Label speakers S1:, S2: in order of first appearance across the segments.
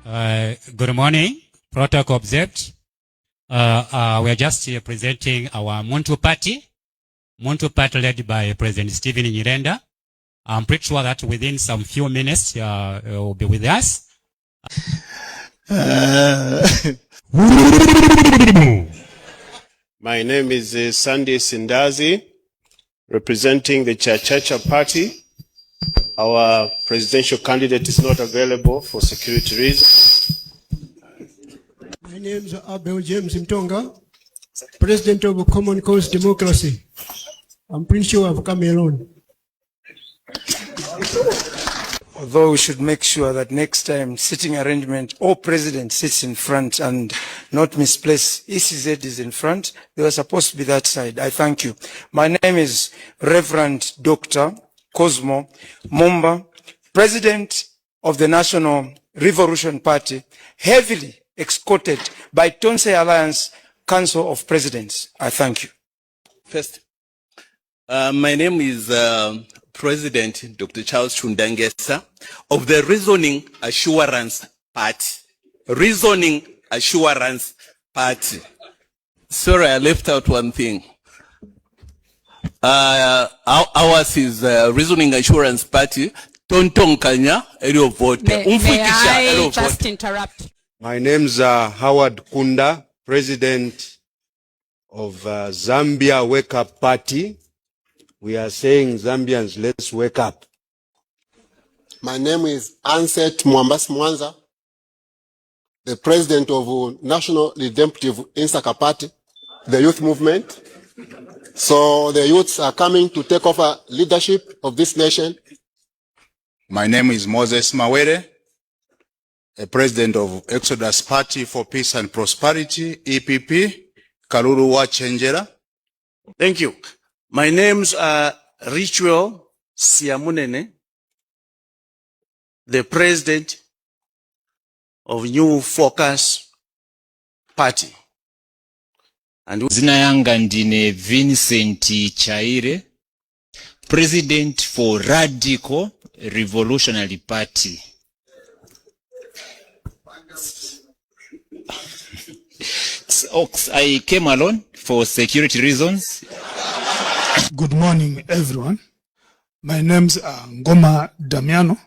S1: Good morning. Protocol observed. We are just here presenting our Muntu party led by President Stephen Nyirenda. I'm pretty sure that within some few minutes will be with us.
S2: My name is Sandy Sindazi, representing the Chachacha party. Our presidential candidate is not available for security reasons.
S3: My name is Abel James Mtonga, President of Common Cause Democracy. I'm pretty sure I've come alone.
S4: Although we should make sure that next time sitting arrangement, all president sits in front and not misplace. ECZ is in front. They were supposed to be that side. I thank you. My name is Reverend Dr. Cosmo Mumba, President of the National Revolution Party, heavily escorted by Tonse Alliance Council of Presidents. I thank you.
S5: First, my name is President Dr. Charles Chundangesa of the Reasoning Assurance Party. Reasoning Assurance Party. Sorry, I left out one thing. Ours is Reasoning Assurance Party. Tonton Kanya, Elio Vote.
S6: May I just interrupt?
S2: My name's Howard Kunda, President of Zambia Wake Up Party. We are saying, Zambians, let's wake up.
S7: My name is Anset Mwambasi Mwanza, the President of National Redemptive Insaka Party, the youth movement. So the youths are coming to take over leadership of this nation.
S8: My name is Moses Mawere, a President of Exodus Party for Peace and Prosperity, EPP, Kalulu Wachenjera.
S9: Thank you. My name's Ritual Siamunene, the President of New Focus Party.
S10: And zina yanga ndine Vincent Chaire, President for Radical Revolutionary Party. I came alone for security reasons.
S11: Good morning, everyone. My name's Ngoma Damiano,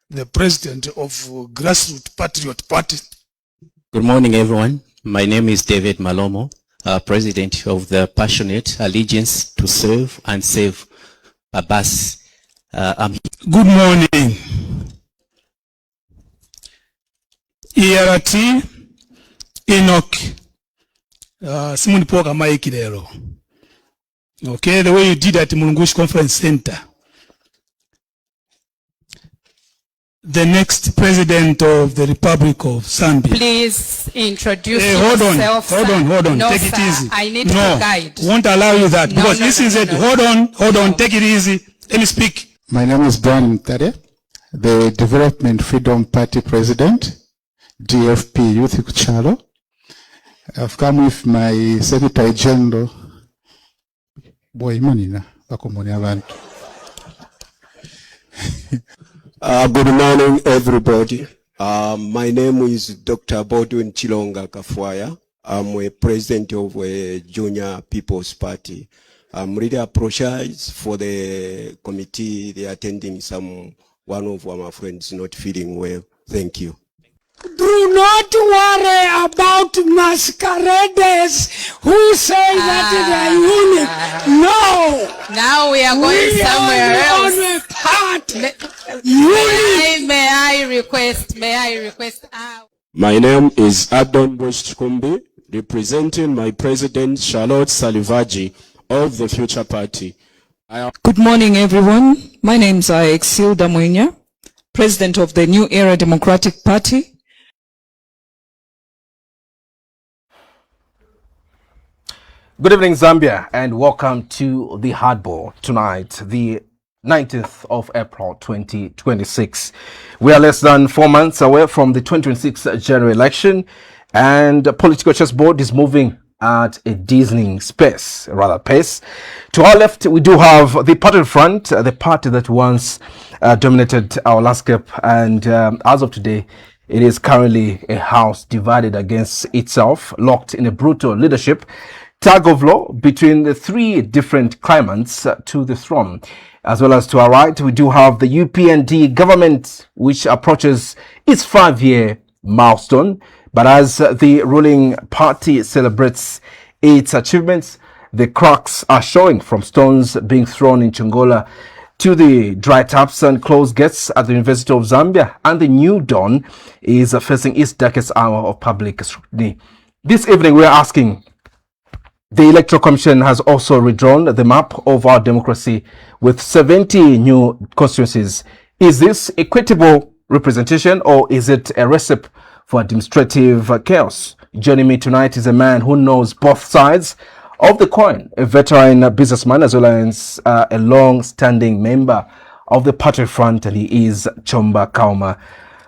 S11: the President of Grassroots Patriotic Party.
S12: Good morning, everyone. My name is David Malomo, President of the Passionate Allegiance to Serve and Save Babas.
S11: Good morning. ERT Enoch Simon Poga Maikidero. Okay, the way you did at Mulungushi Conference Center. The next President of the Republic of Zambia.
S6: Please introduce yourself.
S11: Hold on.
S6: No,
S11: take it easy.
S6: I need to guide.
S11: Won't allow you that because this is it. Hold on. Take it easy. Let me speak.
S13: My name is Brian Mtare, the Development Freedom Party President, DFP Youth Kuchalo. I've come with my Secretary General. Boy, manina, bakomoni abantu.
S2: Good morning, everybody. My name is Dr. Bodwin Chilonga Kafwaya. I'm a president of a Junior People's Party. I'm really apologize for the committee. They are attending one of our friends not feeling well. Thank you.
S3: Do not worry about masqueraders who say that they are unique. No.
S6: Now we are going somewhere else. May I request?
S2: My name is Adon Boshkumbi, representing my president Charlotte Salivaji of the Future Party.
S14: Good morning, everyone. My name is Exilda Mwenya, President of the New Era Democratic Party.
S15: Good evening, Zambia, and welcome to the Hardball tonight, the 19th of April 2026. We are less than 4 months away from the 2026 general election, and the political chessboard is moving at a dizzying pace. To our left, we do have the Patriotic Front, the party that once dominated our landscape, and as of today It is currently a house divided against itself, locked in a brutal leadership tug of war between the three different claimants to the throne. As well as to our right, we do have the UPND government, which approaches its 5-year milestone. But as the ruling party celebrates its achievements, the cracks are showing, from stones being thrown in Chongola to the dry taps and closed gates at the University of Zambia, and the new dawn is facing its darkest hour of public scrutiny. This evening, we are asking, the Electoral Commission has also redrawn the map of our democracy with 70 new constituencies. Is this equitable representation, or is it a recipe for administrative chaos? Joining me tonight is a man who knows both sides of the coin, a veteran businessman as well as a long-standing member of the Patriotic Front, and he is Chomba Kaoma.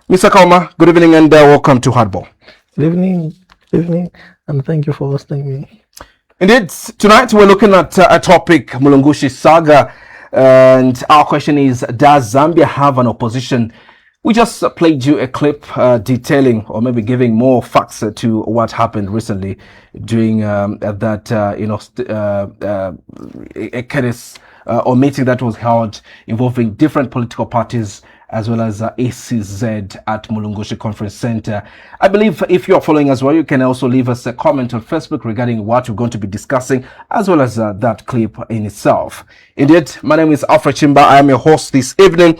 S15: Mr. Kaoma, good evening and welcome to Hardball.
S16: Good evening, and thank you for hosting me.
S15: Indeed, tonight we're looking at a topic, Mulungushi saga, and our question is, does Zambia have an opposition? We just played you a clip detailing, or maybe giving more facts to what happened recently during a case or meeting that was held involving different political parties, as well as ECZ at Mulungushi Conference Center. I believe if you're following as well, you can also leave us a comment on Facebook regarding what we're going to be discussing, as well as that clip in itself. Indeed, my name is Alfred Chimba. I am your host this evening.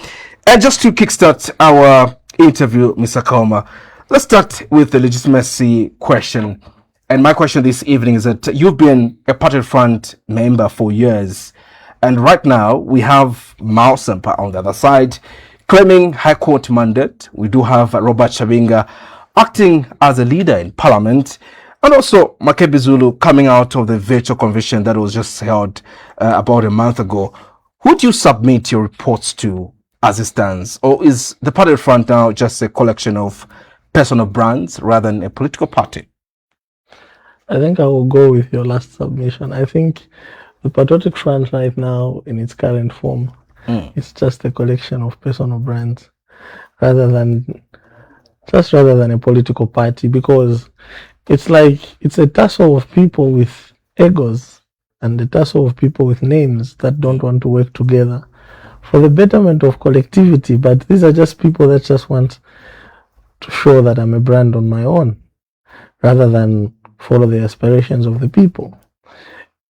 S15: And just to kickstart our interview, Mr. Kaoma, let's start with the legitimacy question. And my question this evening is that you've been a Patriotic Front member for years. And right now, we have Mao Sempa on the other side, claiming High Court mandate. We do have Robert Chabinga acting as a leader in Parliament, and also Makebi Zulu coming out of the virtual convention that was just held about a month ago. Who do you submit your reports to as it stands? Or is the Patriotic Front now just a collection of personal brands rather than a political party?
S16: I think I will go with your last submission. I think the Patriotic Front right now, in its current form, it's just a collection of personal brands rather than a political party, because it's like it's a tussle of people with egos and a tussle of people with names that don't want to work together for the betterment of collectivity. But these are just people that just want to show that I'm a brand on my own rather than follow the aspirations of the people.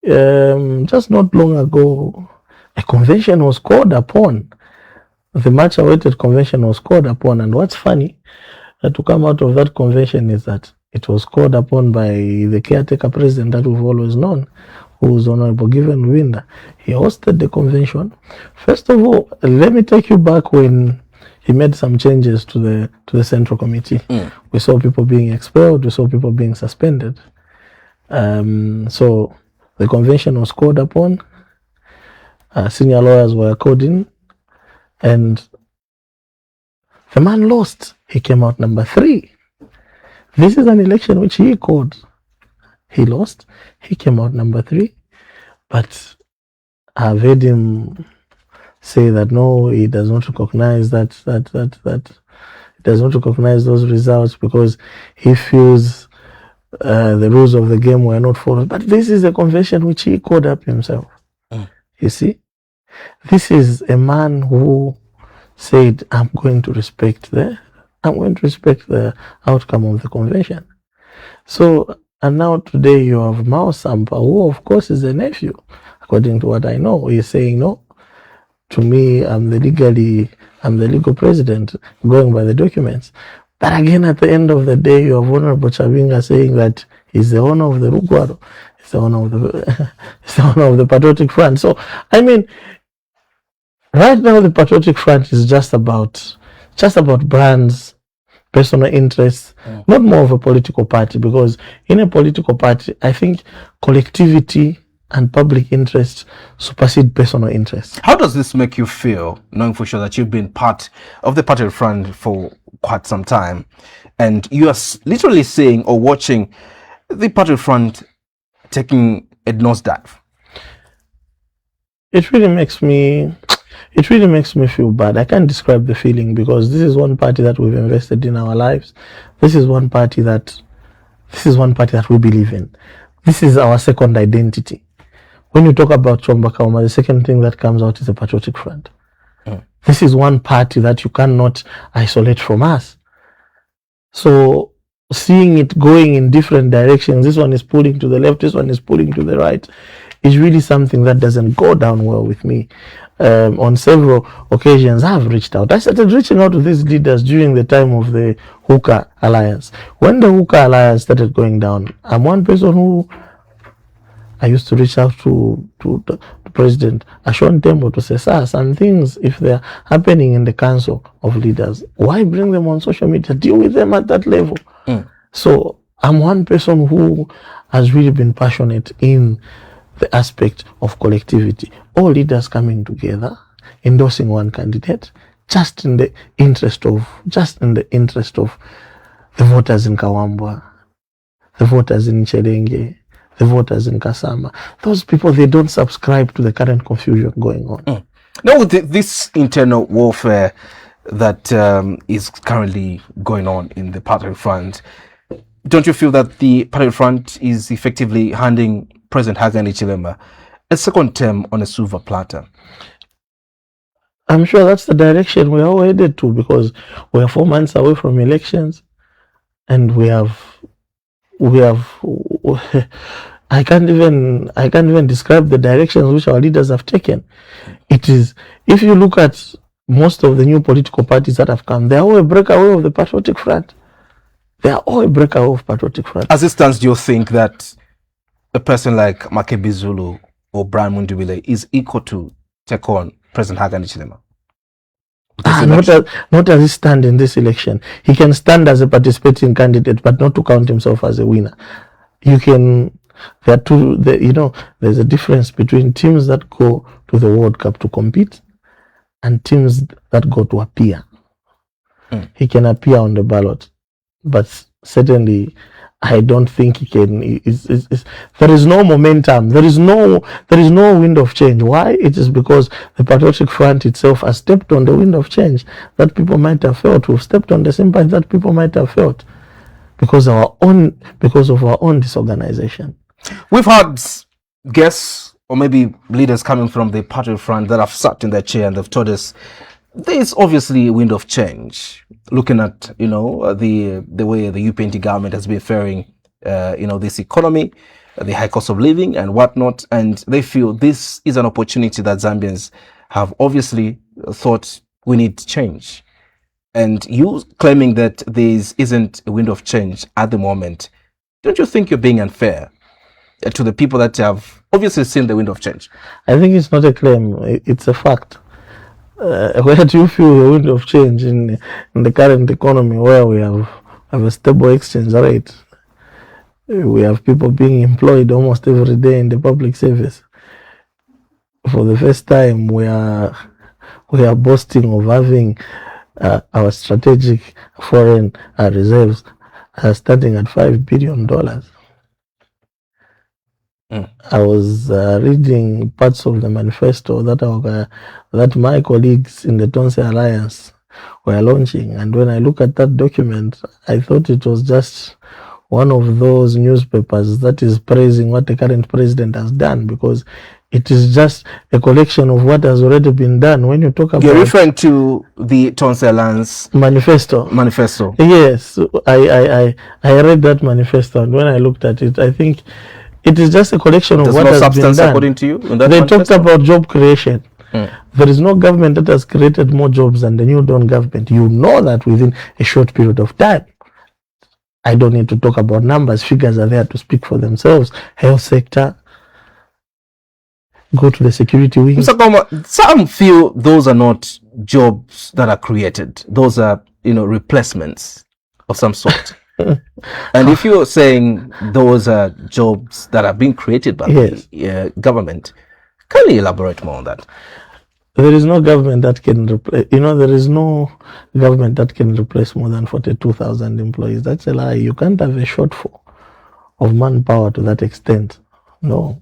S16: Just not long ago, a convention was called upon. The much awaited convention was called upon, and what's funny to come out of that convention is that it was called upon by the caretaker president that we've always known, who was Honorable Given Winda. He hosted the convention. First of all, let me take you back when he made some changes to the Central Committee. We saw people being expelled, we saw people being suspended. So the convention was called upon. Senior lawyers were called in, and the man lost. He came out number 3. This is an election which he called. He lost. He came out number 3. But I've heard him say that no, he does not recognize that he does not recognize those results because he feels the rules of the game were not followed. But this is a convention which he called up himself. You see, this is a man who said, I'm going to respect the outcome of the convention. So, and now today you have Mao Sampa, who of course is a nephew, according to what I know. He's saying, no, to me, I'm the legal president, going by the documents. But again, at the end of the day, you have Honorable Chabinga saying that he's the owner of the Rugwaro. It's the owner of the Patriotic Front. So, I mean, right now the Patriotic Front is just about brands, personal interests, not more of a political party, because in a political party, I think collectivity and public interest supersede personal interests.
S15: How does this make you feel, knowing for sure that you've been part of the Patriotic Front for quite some time, and you are literally seeing or watching the Patriotic Front taking a nosedive?
S16: It really makes me it really makes me feel bad. I can't describe the feeling because this is one party that we've invested in our lives. This is one party that we believe in. This is our second identity. When you talk about Chomba Kaoma, the second thing that comes out is the Patriotic Front. This is one party that you cannot isolate from us. So seeing it going in different directions, this one is pulling to the left, this one is pulling to the right, is really something that doesn't go down well with me. On several occasions, I've reached out. I started reaching out to these leaders during the time of the Hookah Alliance. When the Hookah Alliance started going down, I'm one person who I used to reach out to President Ashon Tembo to say, sir, some things, if they're happening in the Council of Leaders, why bring them on social media? Deal with them at that level. So I'm one person who has really been passionate in the aspect of collectivity. All leaders coming together, endorsing one candidate, just in the interest of the voters in Kawambwa, the voters in Cherenge, the voters in Kasama. Those people, they don't subscribe to the current confusion going on.
S15: Now, with this internal warfare that is currently going on in the Patriotic Front, don't you feel that the Patriotic Front is effectively handing President Hakainde Hichilema a second term on a silver platter?
S16: I'm sure that's the direction we are all headed to, because we are 4 months away from elections, and we have I can't even describe the directions which our leaders have taken. It is, if you look at most of the new political parties that have come, they are all a breakaway of the Patriotic Front. They are all a breakaway of Patriotic Front.
S15: As it stands, do you think that a person like Makebi Zulu or Brian Mundubile is equal to take on President Hakainde Hichilema?
S16: Not as he stands in this election. He can stand as a participating candidate, but not to count himself as a winner. There's a difference between teams that go to the World Cup to compete and teams that go to appear. He can appear on the ballot, but certainly I don't think he can. There is no momentum. There is no wind of change. Why? It is because the Patriotic Front itself has stepped on the wind of change that people might have felt. We've stepped on the sympathy that people might have felt because of our own disorganization.
S15: We've had guests or maybe leaders coming from the Patriotic Front that have sat in their chair and they've told us there's obviously a wind of change. Looking at the way the UPNT government has been faring, this economy, the high cost of living and whatnot, and they feel this is an opportunity that Zambians have obviously thought we need change. And you claiming that there isn't a wind of change at the moment, don't you think you're being unfair to the people that have obviously seen the wind of change?
S16: I think it's not a claim; it's a fact. Where do you feel the wind of change in the current economy, where we have a stable exchange rate? We have people being employed almost every day in the public service. For the first time, we are boasting of having our strategic foreign reserves starting at $5 billion. I was reading parts of the manifesto that my colleagues in the Tonse Alliance were launching, and when I look at that document, I thought it was just one of those newspapers that is praising what the current president has done, because it is just a collection of what has already been done. When you talk about...
S15: You're referring to the Tonse Alliance
S16: manifesto. Yes, I read that manifesto, and when I looked at it, I think it is just a collection of what has been done.
S15: According to you,
S16: they talked about job creation. There is no government that has created more jobs than the New Dawn government. You know that within a short period of time. I don't need to talk about numbers. Figures are there to speak for themselves. Health sector. Go to the security wing.
S15: Mr. Kaoma, some feel those are not jobs that are created. Those are, replacements of some sort. And if you're saying those are jobs that are being created by the government, can you elaborate more on that?
S16: There is no government that can replace. There is no government that can replace more than 42,000 employees. That's a lie. You can't have a shortfall of manpower to that extent. No,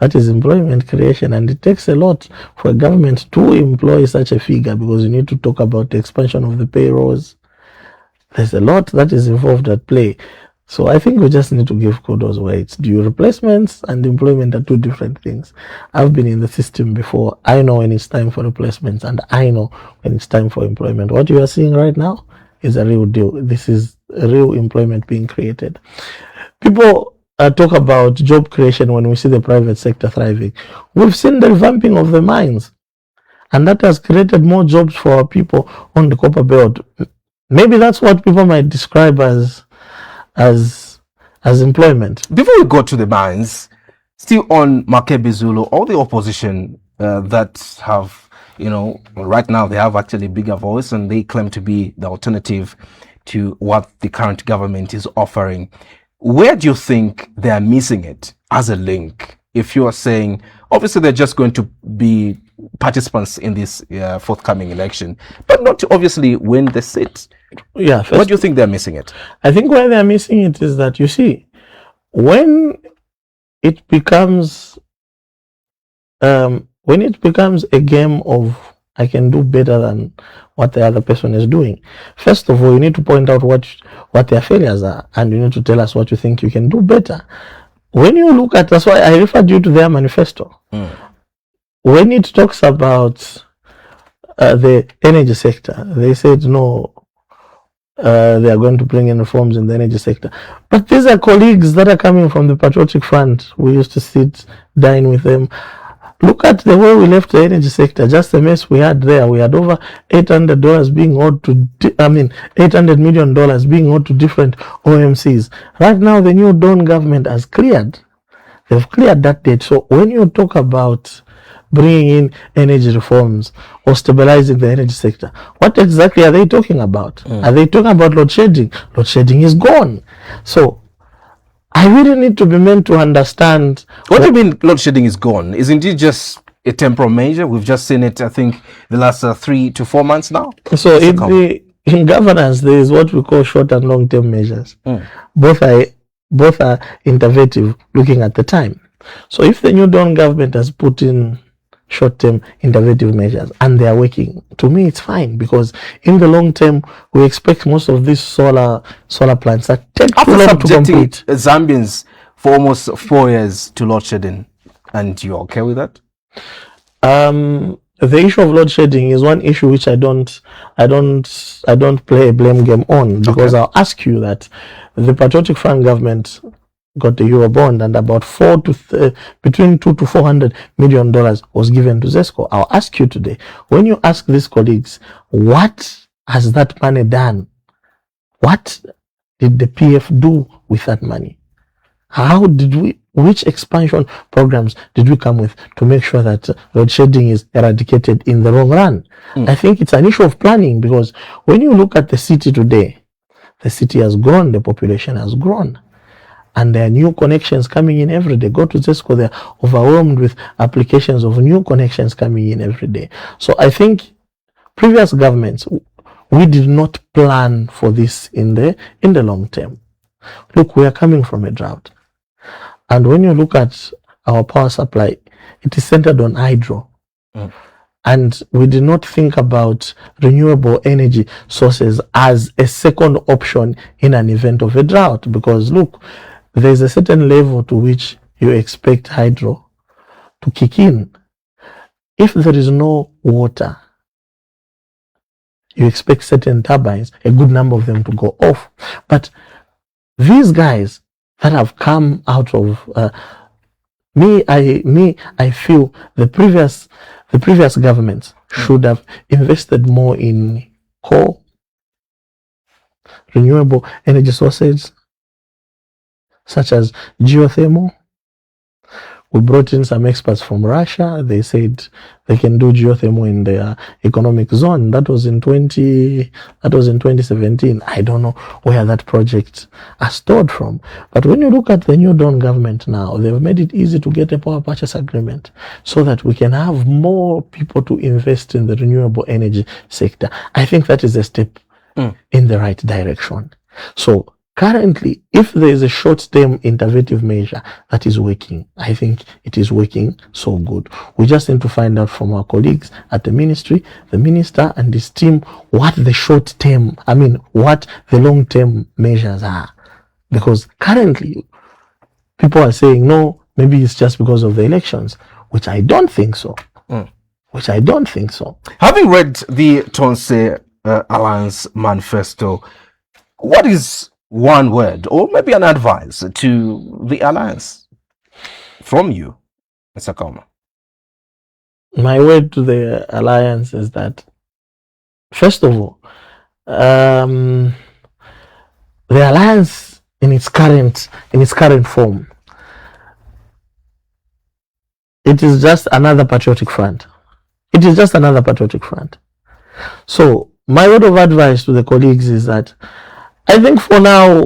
S16: That is employment creation, and it takes a lot for a government to employ such a figure, because you need to talk about the expansion of the payrolls. There's a lot that is involved at play. So I think we just need to give kudos where it's due. Replacements and employment are two different things. I've been in the system before. I know when it's time for replacements, and I know when it's time for employment. What you are seeing right now is a real deal. This is a real employment being created. People talk about job creation when we see the private sector thriving. We've seen the revamping of the mines, and that has created more jobs for our people on the copper belt. Maybe that's what people might describe as employment.
S15: Before we go to the mines, still on Makebi Zulu, all the opposition that have, right now they have actually bigger voice, and they claim to be the alternative to what the current government is offering. Where do you think they are missing it as a link? If you are saying, obviously they're just going to be participants in this forthcoming election, but not obviously win the seat.
S16: Yeah.
S15: What do you think they're missing it?
S16: I think where they're missing it is that, you see, when it becomes a game of I can do better than what the other person is doing, first of all, you need to point out what their failures are, and you need to tell us what you think you can do better. When you look at, that's why I referred you to their manifesto. When it talks about the energy sector, they said no, they are going to bring in reforms in the energy sector. But these are colleagues that are coming from the Patriotic Front. We used to sit, dine with them. Look at the way we left the energy sector, just the mess we had there. We had over $800 being owed to, $800 million being owed to different OMCs. Right now, the new Dawn government has cleared. They've cleared that debt. So when you talk about bringing in energy reforms or stabilizing the energy sector, what exactly are they talking about? Are they talking about load shedding? Load shedding is gone. So I really need to be meant to understand.
S15: What do you mean load shedding is gone? Isn't it just a temporal measure? We've just seen it, I think, the last 3 to 4 months now.
S16: So in governance, there is what we call short and long-term measures. Both are interventive, looking at the time. So if the new Dawn government has put in short-term interventive measures and they are working, to me it's fine, because in the long term we expect most of these solar plants that take too long to complete.
S15: Zambians for almost 4 years to load shedding, and you're okay with that?
S16: The issue of load shedding is one issue which I don't play a blame game on, because I'll ask you that the Patriotic Front government got the Euro bond, and about between $200 to $400 million was given to ZESCO. I'll ask you today, when you ask these colleagues, what has that money done? What did the PF do with that money? Which expansion programs did we come with to make sure that load shedding is eradicated in the long run? I think it's an issue of planning, because when you look at the city today, the city has grown, the population has grown, and there are new connections coming in every day. Go to ZESCO, they're overwhelmed with applications of new connections coming in every day. So I think previous governments, we did not plan for this in the long term. Look, we are coming from a drought. And when you look at our power supply, it is centered on hydro. And we did not think about renewable energy sources as a second option in an event of a drought. Because look, there's a certain level to which you expect hydro to kick in. If there is no water, you expect certain turbines, a good number of them, to go off. But these guys that have come out of I feel the previous governments should have invested more in coal, renewable energy sources such as geothermal. We brought in some experts from Russia. They said they can do geothermal in their economic zone. That was in 2017. I don't know where that project is stored from. But when you look at the new Dawn government now, they've made it easy to get a power purchase agreement so that we can have more people to invest in the renewable energy sector. I think that is a step in the right direction. So Currently, if there is a short-term interventive measure that is working, I think it is working so good. We just need to find out from our colleagues at the ministry, the minister and his team, what the what the long-term measures are. Because currently, people are saying, no, maybe it's just because of the elections, which I don't think so.
S15: Having read the Tonse Alliance manifesto, what is one word or maybe an advice to the alliance from you, Mr. Kaoma?
S16: My word to the alliance is that, first of all, the alliance in its current form, it is just another patriotic front. So my word of advice to the colleagues is that I think for now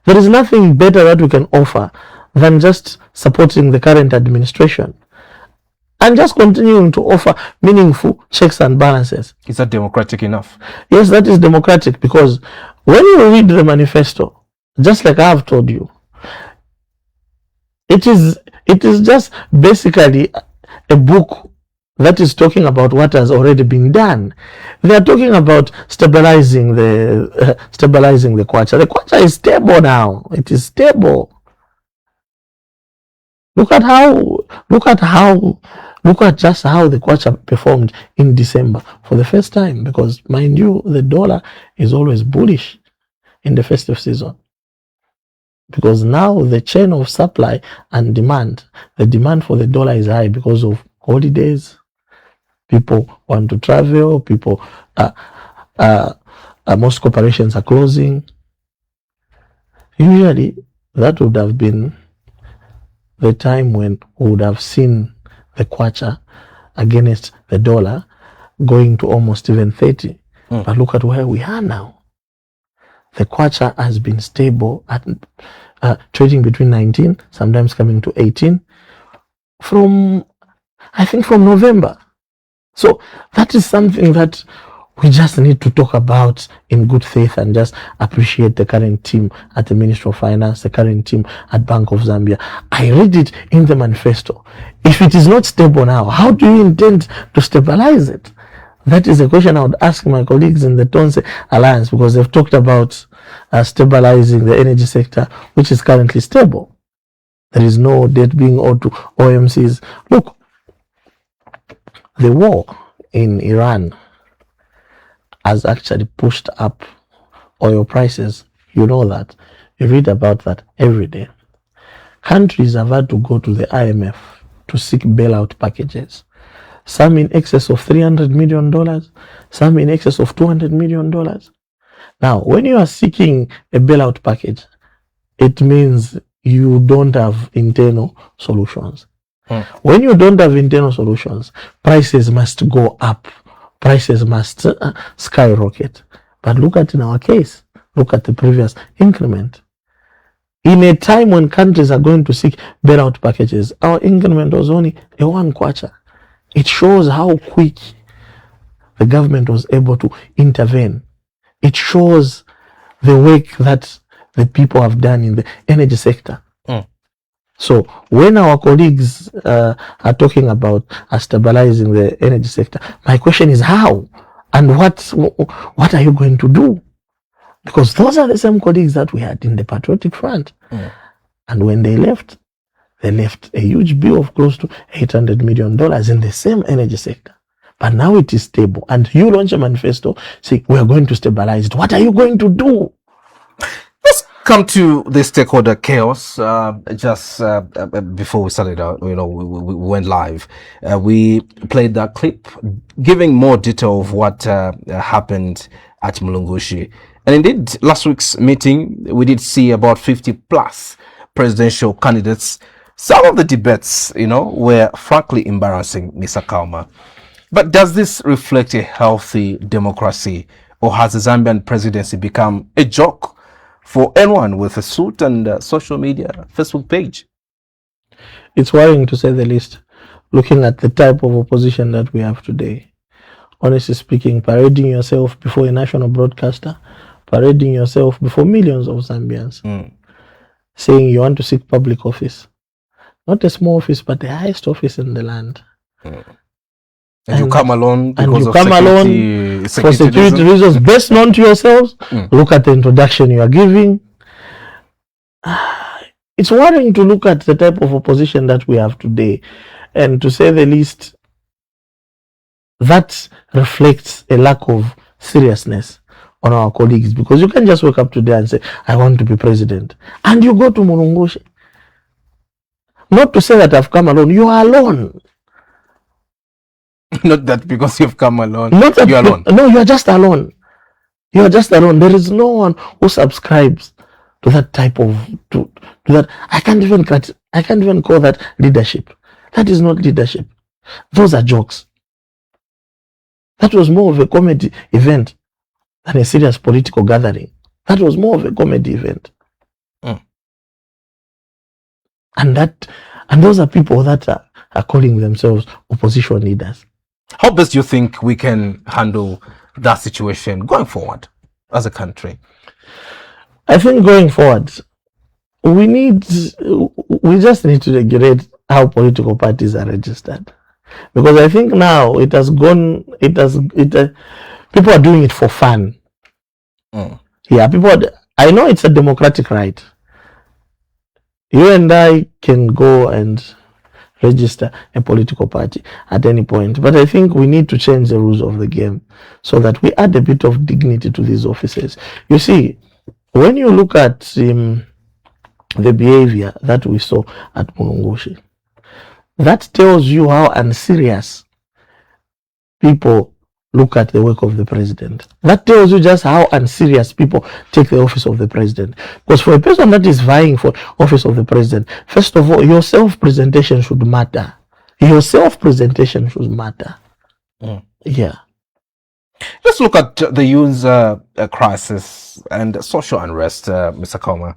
S16: there is nothing better that we can offer than just supporting the current administration and just continuing to offer meaningful checks and balances.
S15: Is that democratic enough?
S16: Yes, that is democratic, because when you read the manifesto, just like I have told you, it is just basically a book that is talking about what has already been done. They are talking about stabilizing the kwacha. The kwacha is stable now. It is stable. Look at just how the kwacha performed in December for the first time, because mind you, the dollar is always bullish in the festive season. Because now the chain of supply and demand, the demand for the dollar is high because of holidays. People want to travel. Most corporations are closing. Usually, that would have been the time when we would have seen the kwacha against the dollar going to almost even 30. But look at where we are now. The kwacha has been stable at trading between 19, sometimes coming to 18, from November. So that is something that we just need to talk about in good faith and just appreciate the current team at the Ministry of Finance, the current team at Bank of Zambia. I read it in the manifesto. If it is not stable now, how do you intend to stabilize it? That is a question I would ask my colleagues in the Tonse Alliance, because they've talked about stabilizing the energy sector, which is currently stable. There is no debt being owed to OMCs. Look, the war in Iran has actually pushed up oil prices. You know that. You read about that every day. Countries have had to go to the IMF to seek bailout packages. Some in excess of $300 million, some in excess of $200 million. Now, when you are seeking a bailout package, it means you don't have internal solutions. When you don't have internal solutions, prices must go up. Prices must skyrocket. But look at in our case, look at the previous increment. In a time when countries are going to seek bailout packages, our increment was only a 1 kwacha. It shows how quick the government was able to intervene. It shows the work that the people have done in the energy sector. So when our colleagues are talking about stabilizing the energy sector, my question is how? And what are you going to do? Because those are the same colleagues that we had in the Patriotic Front. And when they left a huge bill of close to $800 million in the same energy sector. But now it is stable. And you launch a manifesto saying, we are going to stabilize it. What are you going to do?
S15: Let's come to the stakeholder chaos. Just before we started out, we went live. We played that clip giving more detail of what happened at Mulungushi. And indeed, last week's meeting, we did see about 50 plus presidential candidates. Some of the debates, were frankly embarrassing, Mr. Kaoma. But does this reflect a healthy democracy, or has the Zambian presidency become a joke for anyone with a suit and social media Facebook page?
S16: It's worrying, to say the least, looking at the type of opposition that we have today. Honestly speaking, parading yourself before a national broadcaster, parading yourself before millions of Zambians, saying you want to seek public office. Not a small office, but the highest office in the land.
S15: And you come alone because of
S16: for security reasons best known to yourselves. Look at the introduction you are giving. It's worrying to look at the type of opposition that we have today, and to say the least, that reflects a lack of seriousness on our colleagues, because you can just wake up today and say, I want to be president, and you go to Mulungushi. Not to say that I've come alone, you are alone.
S15: Not that because you've come alone,
S16: you're alone. No, you are just alone. You are just alone. There is no one who subscribes to that type of to that. I can't even call that leadership. That is not leadership. Those are jokes. That was more of a comedy event than a serious political gathering. That was more of a comedy event. And those are people that are calling themselves opposition leaders.
S15: How best do you think we can handle that situation going forward as a country?
S16: I think going forward, we just need to regulate how political parties are registered. Because I think now people are doing it for fun. Yeah, I know it's a democratic right. You and I can go and register a political party at any point. But I think we need to change the rules of the game so that we add a bit of dignity to these offices. You see, when you look at the behavior that we saw at Mulungushi, that tells you how unserious people look at the work of the president. That tells you just how unserious people take the office of the president. Because for a person that is vying for office of the president, first of all, your self-presentation should matter. Your self-presentation should matter. Yeah.
S15: Let's look at the youth crisis and social unrest, Mr. Kaoma.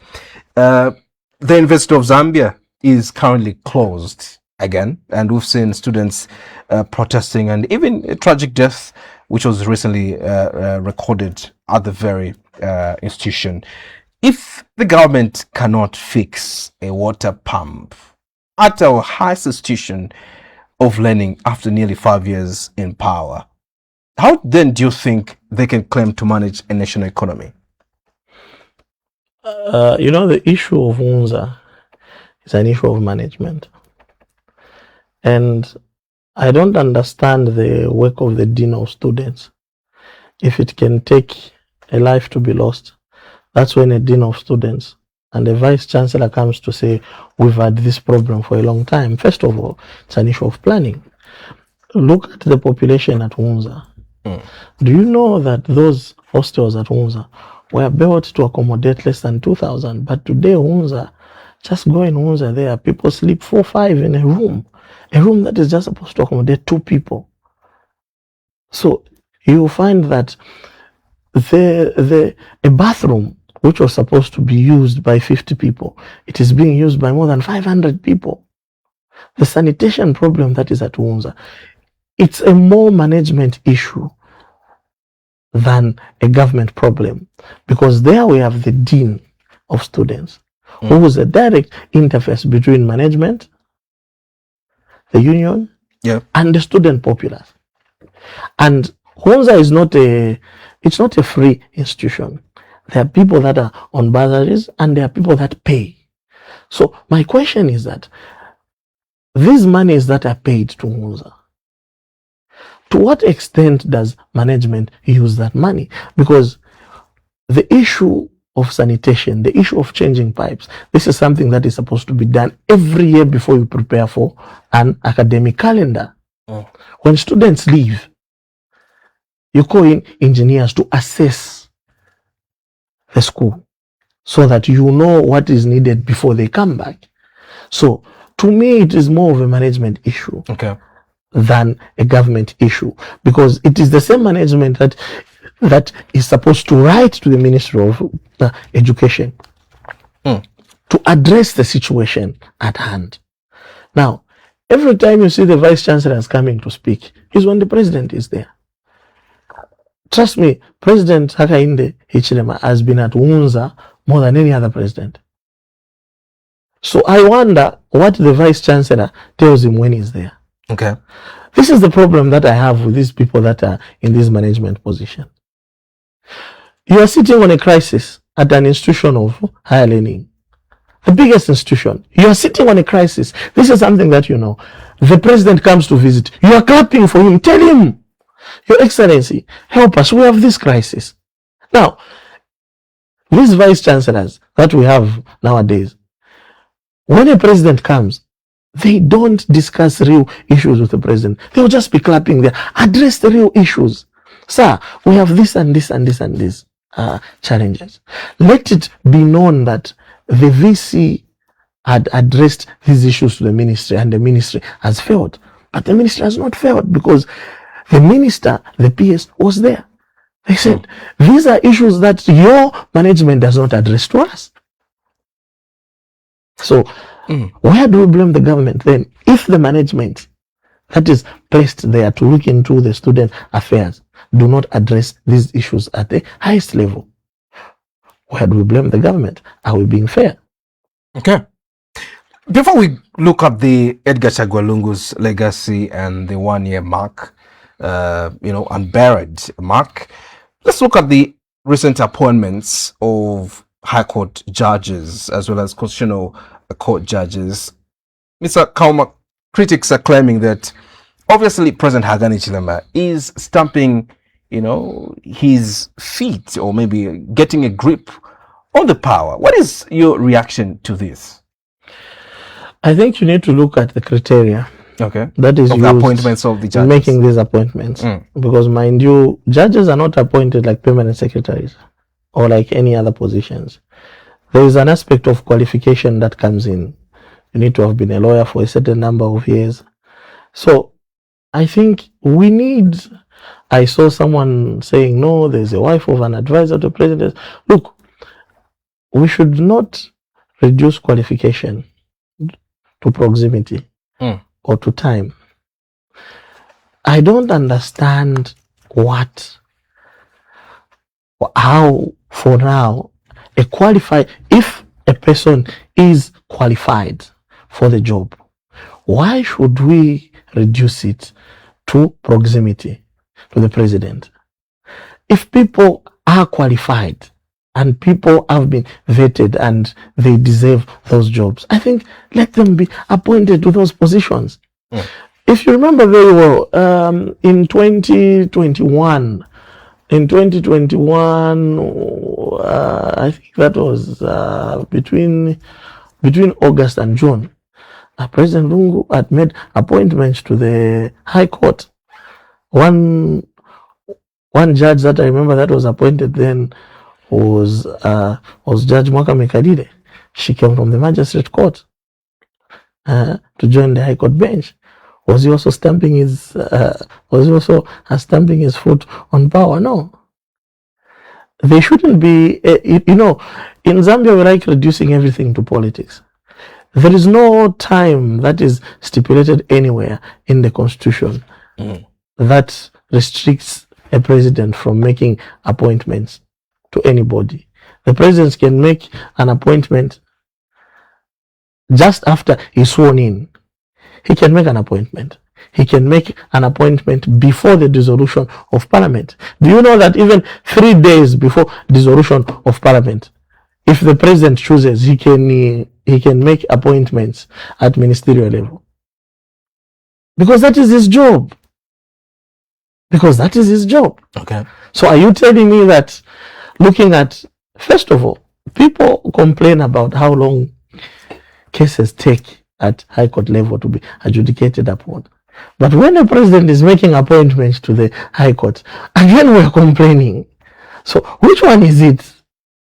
S15: The University of Zambia is currently closed again, and we've seen students protesting, and even a tragic death which was recently recorded at the very institution. If the government cannot fix a water pump at our highest institution of learning after nearly 5 years in power, how then do you think they can claim to manage a national economy?
S16: The issue of UNZA is an issue of management. And I don't understand the work of the Dean of Students. If it can take a life to be lost, that's when a Dean of Students and a Vice Chancellor comes to say, we've had this problem for a long time. First of all, it's an issue of planning. Look at the population at UNZA. Do you know that those hostels at UNZA were built to accommodate less than 2,000? But today, UNZA, just go in UNZA there, people sleep 4 or 5 in a room that is just supposed to accommodate 2 people. So you find that a bathroom which was supposed to be used by 50 people, it is being used by more than 500 people. The sanitation problem that is at UNZA, it's a more management issue than a government problem, because there we have the Dean of Students, who is a direct interface between management, the union, and the student populace. And UNZA is not a free institution. There are people that are on bursaries and there are people that pay. So my question is that these monies that are paid to UNZA, to what extent does management use that money? Because the issue of sanitation, the issue of changing pipes, this is something that is supposed to be done every year before you prepare for an academic calendar. When students leave, you call in engineers to assess the school so that you know what is needed before they come back. So to me, it is more of a management issue than a government issue, because it is the same management that is supposed to write to the Ministry of Education to address the situation at hand. Now, every time you see the Vice Chancellors coming to speak is when the President is there. Trust me, President Hakainde Hichilema has been at Unza more than any other president. So I wonder what the Vice Chancellor tells him when he's there.
S15: Okay.
S16: This is the problem that I have with these people that are in this management position. You are sitting on a crisis at an institution of higher learning, the biggest institution. You are sitting on a crisis. This is something that you know. The president comes to visit. You are clapping for him. Tell him, Your Excellency, help us. We have this crisis. Now, these vice chancellors that we have nowadays, when a president comes, they don't discuss real issues with the president. They'll just be clapping there. Address the real issues. Sir, we have this and this and this and this challenges. Let it be known that the VC had addressed these issues to the ministry and the ministry has failed. But the ministry has not failed because the minister, the PS, was there. They said, these are issues that your management does not address to us. So, where do we blame the government then? If the management that is placed there to look into the student affairs do not address these issues at the highest level, where do we blame the government? Are we being fair?
S15: Okay. Before we look at the Edgar Chagwa Lungu's legacy and the 1 year mark, unburied mark, let's look at the recent appointments of High Court judges as well as Constitutional Court judges. Mr. Kaoma, critics are claiming that obviously President Hakainde Hichilema is stamping, his feet or maybe getting a grip on the power. What is your reaction to this?
S16: I think you need to look at the criteria.
S15: Okay.
S16: That is
S15: of the appointments of the judges.
S16: Making these appointments. Because mind you, judges are not appointed like permanent secretaries or like any other positions. There is an aspect of qualification that comes in. You need to have been a lawyer for a certain number of years. So I think I saw someone saying, no, there's a wife of an advisor to president. Look, we should not reduce qualification to proximity or to time. I don't understand how for now if a person is qualified for the job, why should we reduce it to proximity to the president? If people are qualified and people have been vetted and they deserve those jobs, I think let them be appointed to those positions. If you remember very well, in 2021, I think that was between August and June, President Lungu had made appointments to the High Court. One judge that I remember that was appointed then was Judge Mwakame Kadide. She came from the Magistrate Court to join the High Court bench. Was he also stamping his foot on power? No. They shouldn't be, in Zambia we like reducing everything to politics. There is no time that is stipulated anywhere in the constitution that restricts a president from making appointments to anybody. The president can make an appointment just after he's sworn in. He can make an appointment. He can make an appointment before the dissolution of parliament. Do you know that even 3 days before dissolution of parliament, if the president chooses, he can make appointments at ministerial level? Because that is his job. Okay. So are you telling me that, looking at, first of all, people complain about how long cases take at High Court level to be adjudicated upon. But when the president is making appointments to the High Court, again we're complaining. So which one is it?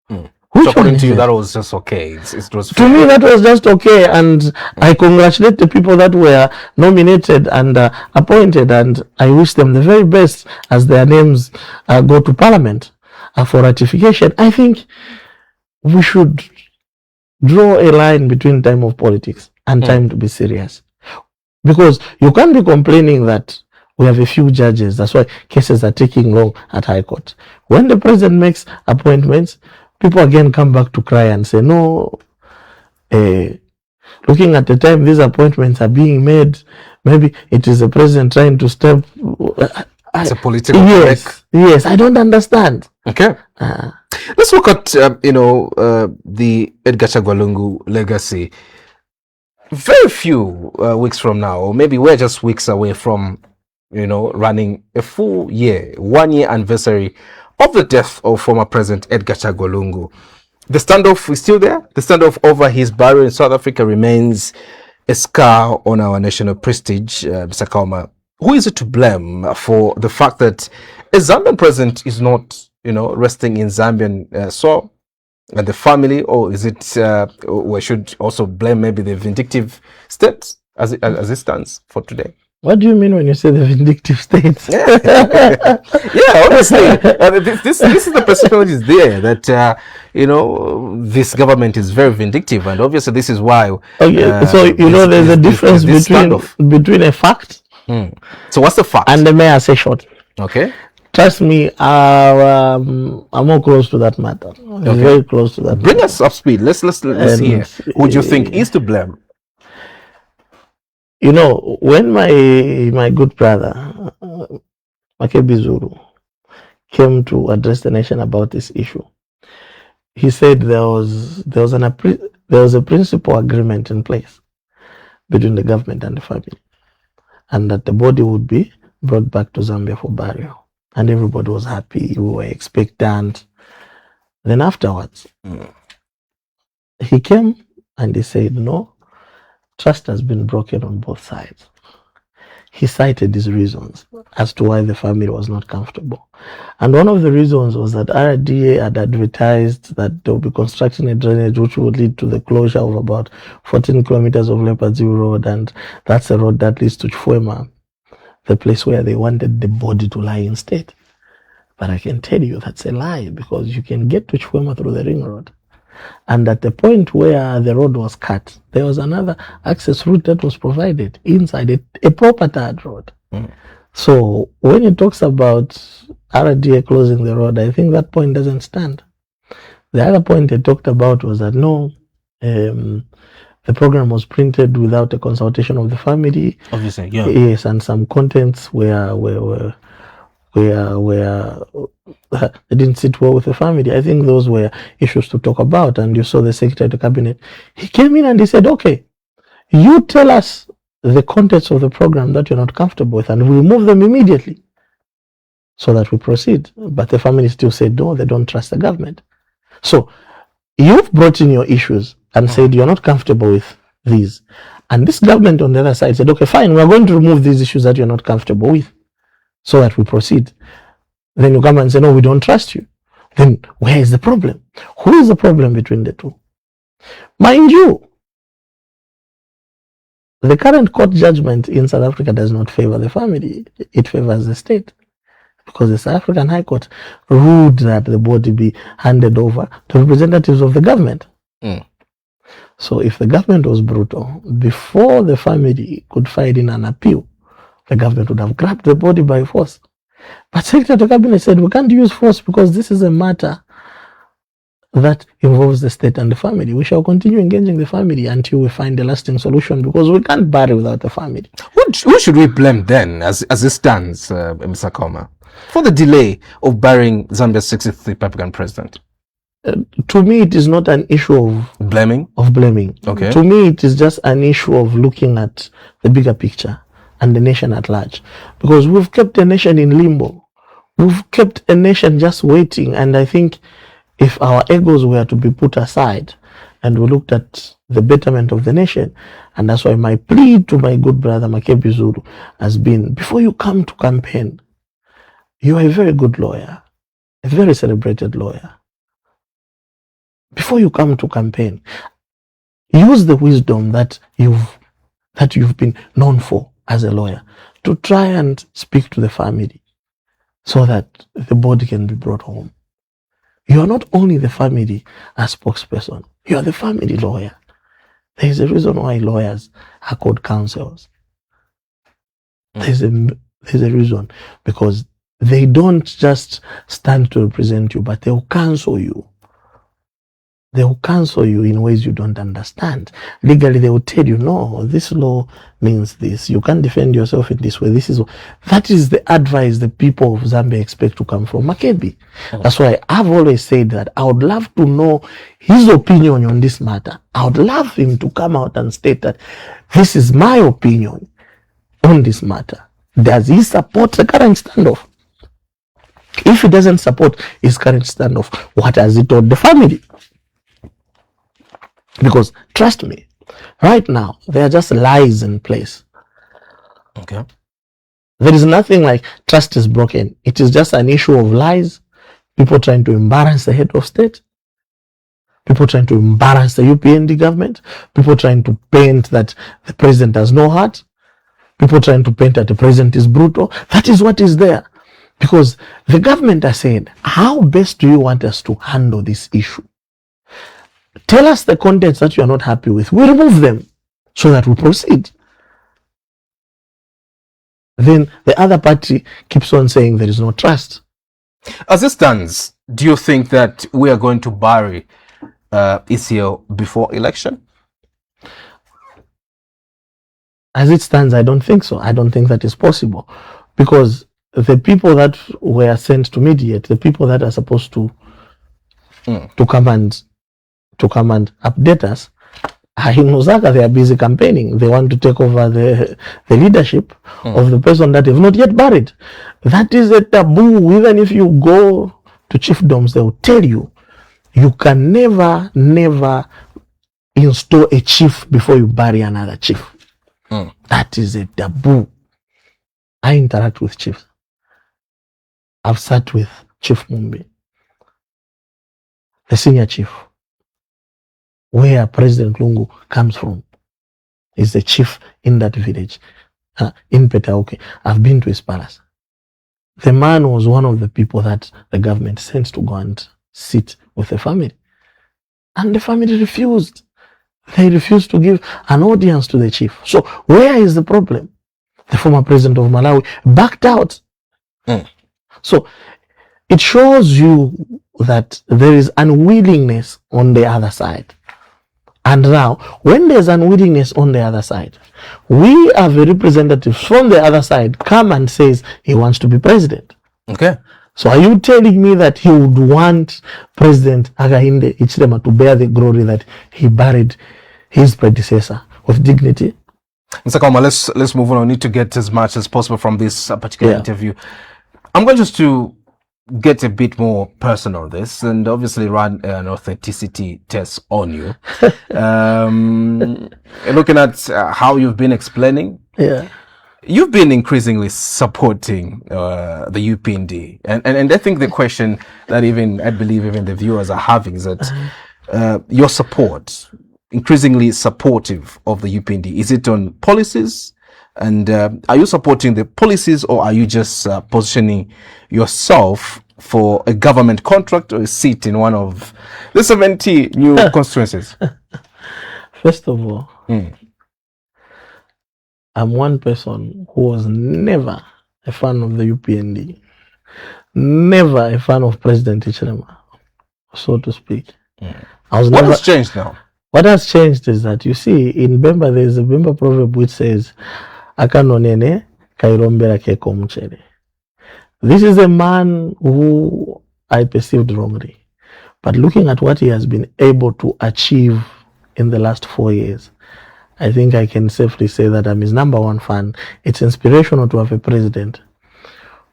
S15: So according to you, that was just okay. It was
S16: to me, that was just okay, and I congratulate the people that were nominated and appointed, and I wish them the very best as their names go to Parliament for ratification. I think we should draw a line between time of politics and time to be serious. Because you can't be complaining that We have a few judges. That's why cases are taking long at High Court. When the president makes appointments, people again come back to cry and say, no, looking at the time these appointments are being made, maybe it is the president trying to step.
S15: It's a political
S16: yes, yes, I don't understand.
S15: Okay. Let's look at, the Edgar Chagwa Lungu legacy. Very few weeks from now, or maybe we're just weeks away from, running a full year, 1 year anniversary of the death of former President Edgar Chagwa Lungu. The standoff is still there. The standoff over his burial in South Africa remains a scar on our national prestige. Mr. Kaoma, who is it to blame for the fact that a Zambian president is not, resting in Zambian soil and the family, or is it, we should also blame maybe the vindictive state as it stands for today?
S16: What do you mean when you say the vindictive state?
S15: Yeah, honestly, this is the perception that is there, that, this government is very vindictive, and obviously this is why.
S16: Okay, so there's a difference between a fact.
S15: So what's the fact?
S16: And the mere assertion.
S15: Okay.
S16: Trust me, I'm more close to that matter.
S15: Okay.
S16: Very close to that.
S15: Bring us up speed. Let's hear. Who do you think is to blame?
S16: When my good brother Makebi Zulu came to address the nation about this issue, he said there was a principal agreement in place between the government and the family, and that the body would be brought back to Zambia for burial, and everybody was happy. We were expectant. Then afterwards, he came and he said, no, trust has been broken on both sides. He cited these reasons as to why the family was not comfortable. And one of the reasons was that RDA had advertised that they would be constructing a drainage which would lead to the closure of about 14 kilometers of Leopard Zoo Road, and that's a road that leads to Chwema, the place where they wanted the body to lie instead. But I can tell you that's a lie, because you can get to Chwema through the ring road. And at the point where the road was cut, there was another access route that was provided inside a proper tarred road. So when it talks about RDA closing the road, I think that point doesn't stand. The other point they talked about was that no, the program was printed without a consultation of the family.
S15: Obviously, yeah.
S16: Yes, and some contents were they didn't sit well with the family. I think those were issues to talk about. And you saw the Secretary of the Cabinet. He came in and he said, okay, you tell us the contents of the program that you're not comfortable with, and we remove them immediately so that we proceed. But the family still said, no, they don't trust the government. So you've brought in your issues and said you're not comfortable with these. And this government on the other side said, okay, fine, we're going to remove these issues that you're not comfortable with so that we proceed. Then you come and say, no, we don't trust you. Then where is the problem? Who is the problem between the two? Mind you, the current court judgment in South Africa does not favor the family. It favors the state. Because the South African High Court ruled that the body be handed over to representatives of the government. So if the government was brutal, before the family could file in an appeal, the government would have grabbed the body by force. But Secretary of the Cabinet said, we can't use force because this is a matter that involves the state and the family. We shall continue engaging the family until we find a lasting solution, because we can't bury without the family.
S15: Who should we blame then, as it stands, Mr. Kaoma, for the delay of burying Zambia's 63rd Republican president?
S16: To me, it is not an issue of
S15: blaming. Okay.
S16: To me, it is just an issue of looking at the bigger picture and the nation at large. Because we've kept the nation in limbo. We've kept a nation just waiting. And I think if our egos were to be put aside and we looked at the betterment of the nation, and that's why my plea to my good brother Makebi Zulu has been, before you come to campaign, you are a very good lawyer, a very celebrated lawyer. Before you come to campaign, use the wisdom that you've been known for as a lawyer to try and speak to the family so that the body can be brought home. You are not only the family as spokesperson, you are the family lawyer. There is a reason why lawyers are called counsels. There's a There's a reason. Because they don't just stand to represent you, but they will cancel you. They will cancel you in ways you don't understand. Legally, they will tell you, no, this law means this. You can't defend yourself in this way. That is the advice the people of Zambia expect to come from Makebi. That's why I've always said that I would love to know his opinion on this matter. I would love him to come out and state that this is my opinion on this matter. Does he support the current standoff? If he doesn't support his current standoff, what has he told the family? Because trust me, right now there are just lies in place.
S15: Okay.
S16: There is nothing like trust is broken. It is just an issue of lies. People trying to embarrass the head of state. People trying to embarrass the UPND government. People trying to paint that the president has no heart. People trying to paint that the president is brutal. That is what is there. Because the government has said, how best do you want us to handle this issue? Tell us the contents that you are not happy with. We remove them so that we proceed. Then the other party keeps on saying there is no trust.
S15: As it stands, do you think that we are going to bury ECL before election?
S16: As it stands, I don't think so. I don't think that is possible. Because the people that were sent to mediate, the people that are supposed to come and update us, in Osaka, they are busy campaigning. They want to take over the leadership of the person that have not yet buried. That is a taboo. Even if you go to chiefdoms, they will tell you, you can never install a chief before you bury another chief. That is a taboo. I interact with chiefs. I've sat with Chief Mumbi, the senior chief, where President Lungu comes from. He's the chief in that village, in Patriotic. I've been to his palace. The man was one of the people that the government sent to go and sit with the family. And the family refused. They refused to give an audience to the chief. So where is the problem? The former president of Malawi backed out. So it shows you that there is unwillingness on the other side. And now, when there's unwillingness on the other side, we have a representative from the other side come and says he wants to be president.
S15: Okay.
S16: So are you telling me that he would want President Hakainde Hichilema to bear the glory that he buried his predecessor with dignity?
S15: Mr. Kaoma, let's move on. I need to get as much as possible from this particular interview. I'm going just to get a bit more personal on this and obviously run an authenticity test on you. Looking at how you've been explaining, you've been increasingly supporting the UPND. And I think the question that I believe even the viewers are having is that your support, increasingly supportive of the UPND, is it on policies? And are you supporting the policies, or are you just positioning yourself for a government contract or a seat in one of the 70 new constituencies?
S16: First of all, I'm one person who was never a fan of the UPND, never a fan of President Hichilema, so to speak.
S15: What has changed now?
S16: What has changed is that, you see, in Bemba, there is a Bemba proverb which says, Akanonene kairombera keko mchere. This is a man who I perceived wrongly. But looking at what he has been able to achieve in the last 4 years, I think I can safely say that I'm his number one fan. It's inspirational to have a president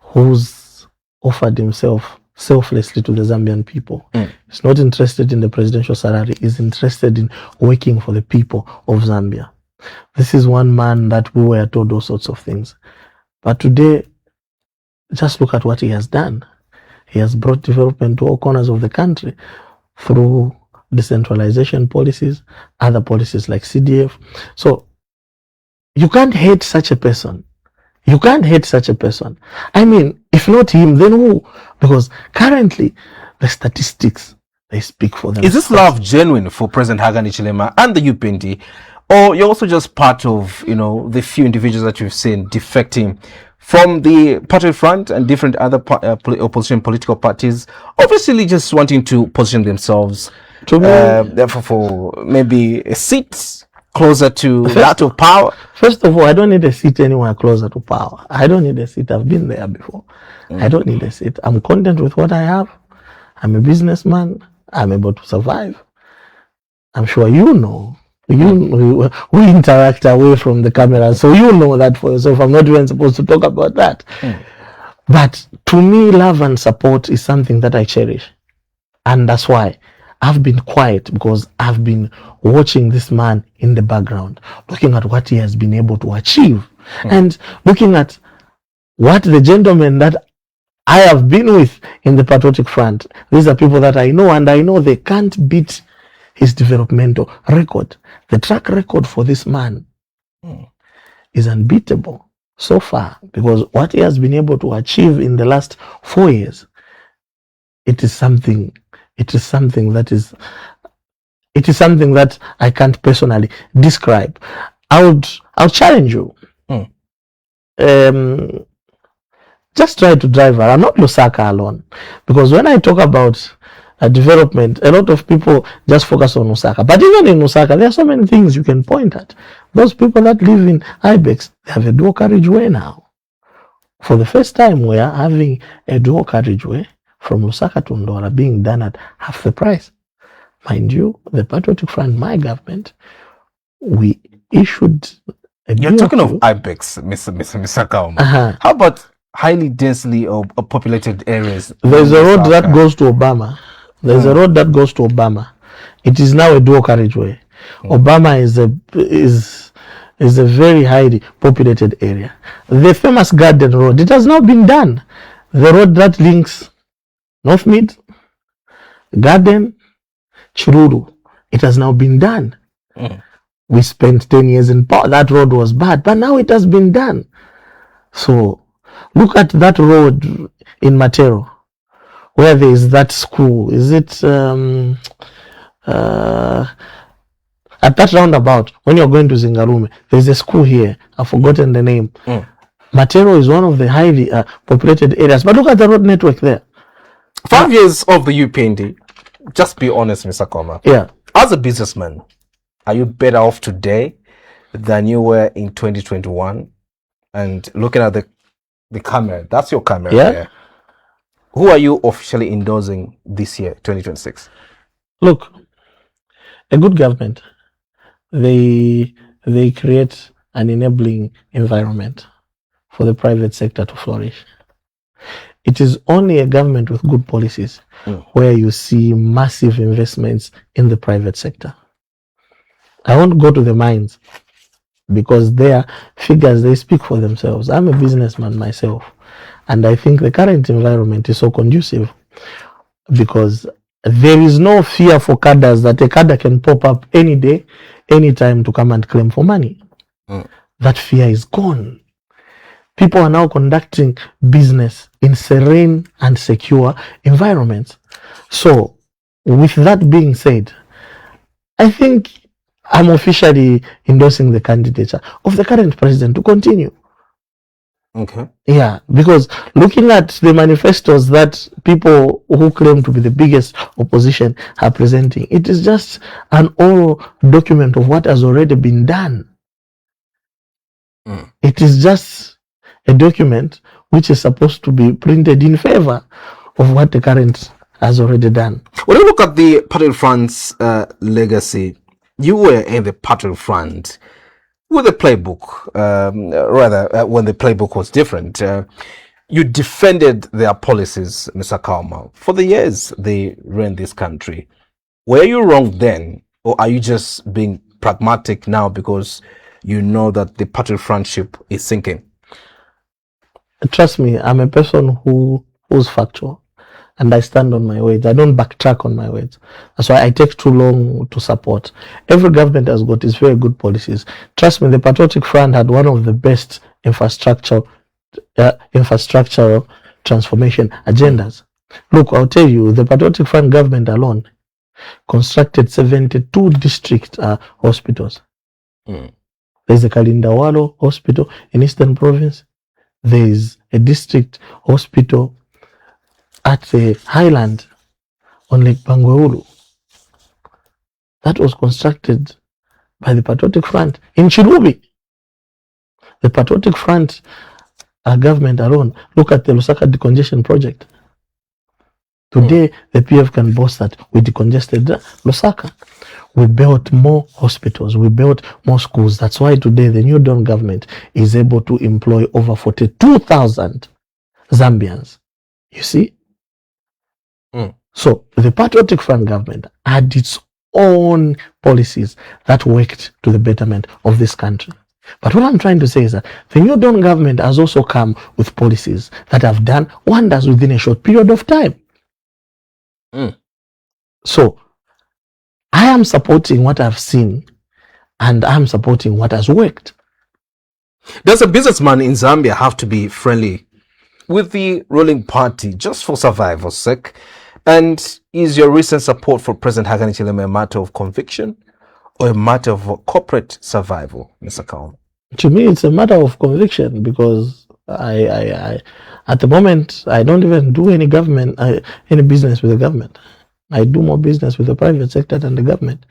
S16: who's offered himself selflessly to the Zambian people. He's not interested in the presidential salary. He's interested in working for the people of Zambia. This is one man that we were told all sorts of things. But today, just look at what he has done. He has brought development to all corners of the country through decentralization policies, other policies like CDF. So you can't hate such a person. You can't hate such a person. I mean, if not him, then who? Because currently, the statistics, they speak for themselves.
S15: Is this love genuine for President Hakainde Hichilema and the UPND? Or you're also just part of, the few individuals that you've seen defecting from the Patriotic Front and different other opposition political parties, obviously just wanting to position themselves therefore for maybe a seat closer to that of power?
S16: First of all, I don't need a seat anywhere closer to power. I don't need a seat. I've been there before. I don't need a seat. I'm content with what I have. I'm a businessman. I'm able to survive. I'm sure you know. We interact away from the camera, so you know that for yourself. I'm not even supposed to talk about that. But to me, love and support is something that I cherish. And that's why I've been quiet, because I've been watching this man in the background, looking at what he has been able to achieve, and looking at what the gentlemen that I have been with in the Patriotic Front, these are people that I know, and I know they can't beat his developmental record. The track record for this man is unbeatable so far, because what he has been able to achieve in the last 4 years, it is something that I can't personally describe. I'll challenge you. Just try to drive around, not Lusaka alone, because when I talk about development, a lot of people just focus on Lusaka. But even in Lusaka, there are so many things you can point at. Those people that live in Ibex, they have a dual carriageway now. For the first time, we are having a dual carriageway from Lusaka to Ndora being done at half the price. Mind you, the Patriotic Front, my government, we issued a
S15: You're talking of Ibex, Mr. Kaoma. How about highly densely populated areas?
S16: There's a road that goes to Obama. There's a road that goes to Obama. It is now a dual carriageway. Obama is a very highly populated area. The famous Garden Road, it has now been done. The road that links North Mid, Garden, Chiruru, it has now been done. We spent 10 years in power. That road was bad, but now it has been done. So look at that road in Matero, where there is that school. Is it at that roundabout, when you're going to Zingarume, there's a school here. I've forgotten the name. Matero is one of the highly populated areas. But look at the road network there.
S15: 5 years of the UPND, just be honest, Mr. Kaoma.
S16: Yeah.
S15: As a businessman, are you better off today than you were in 2021? And looking at the camera, that's your camera there. Who are you officially endorsing this year, 2026?
S16: Look, a good government, they create an enabling environment for the private sector to flourish. It is only a government with good policies where you see massive investments in the private sector. I won't go to the mines, because their figures, they speak for themselves. I'm a businessman myself, and I think the current environment is so conducive, because there is no fear for cadres that a cadre can pop up any day, any time to come and claim for money. That fear is gone. People are now conducting business in serene and secure environments. So, with that being said, I think I'm officially endorsing the candidature of the current president to continue.
S15: Okay.
S16: Yeah, because looking at the manifestos that people who claim to be the biggest opposition are presenting, it is just an oral document of what has already been done. It is just a document which is supposed to be printed in favor of what the current has already done.
S15: When you look at the Patriotic Front's legacy, you were in the Patriotic Front with a playbook, when the playbook was different. You defended their policies, Mr. Kaoma, for the years they ran this country. Were you wrong then, or are you just being pragmatic now because you know that the Patriotic Friendship is sinking?
S16: Trust me, I'm a person who's factual, and I stand on my words. I don't backtrack on my words. That's why I take too long to support. Every government has got its very good policies. Trust me, the Patriotic Front had one of the best infrastructural transformation agendas. Look, I'll tell you, the Patriotic Front government alone constructed 72 district hospitals. There's a Kalindawalo hospital in Eastern Province. there is a district hospital at the Highland on Lake Bangweulu that was constructed by the Patriotic Front in Chirubi. The Patriotic Front government alone, look at the Lusaka decongestion project. Today, the PF can boast that we decongested Lusaka. We built more hospitals, we built more schools. That's why today the New Dawn government is able to employ over 42,000 Zambians. You see? So the Patriotic Front government had its own policies that worked to the betterment of this country. But what I'm trying to say is that the New Dawn government has also come with policies that have done wonders within a short period of time. So I am supporting what I've seen and I'm supporting what has worked.
S15: Does a businessman in Zambia have to be friendly with the ruling party just for survival's sake? And is your recent support for President Hakainde Hichilema a matter of conviction or a matter of corporate survival, Mr. Kaoma?
S16: To me, it's a matter of conviction because I at the moment, I don't even do any business with the government. I do more business with the private sector than the government.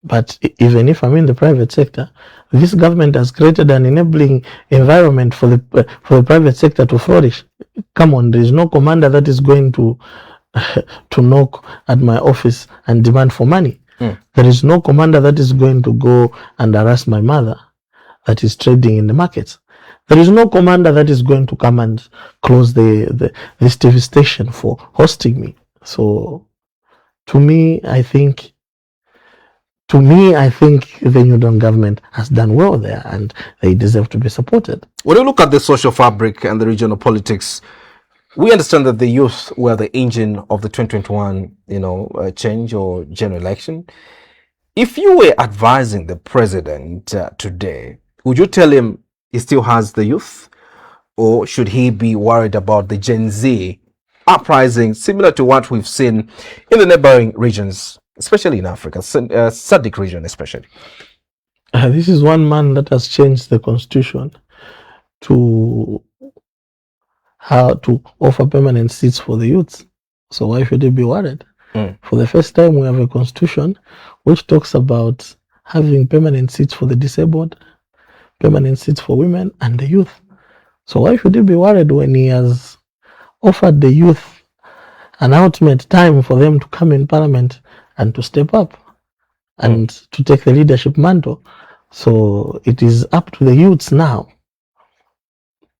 S16: But even if I'm in the private sector, this government has created an enabling environment for the private sector to flourish. Come on, there is no commander that is going to knock at my office and demand for money. There is no commander that is going to go and harass my mother that is trading in the markets. There is no commander that is going to come and close this TV station for hosting me. So, to me, I think the New Dawn government has done well there, and they deserve to be supported.
S15: When you look at the social fabric and the regional politics, we understand that the youth were the engine of the 2021, change or general election. If you were advising the president today, would you tell him he still has the youth, or should he be worried about the Gen Z uprising, similar to what we've seen in the neighboring regions, especially in Africa, SADC region especially?
S16: This is one man that has changed the constitution to how to offer permanent seats for the youths. So why should he be worried? For the first time, we have a constitution which talks about having permanent seats for the disabled, permanent seats for women and the youth. So why should he be worried when he has offered the youth an ultimate time for them to come in parliament and to step up and to take the leadership mantle? So it is up to the youths now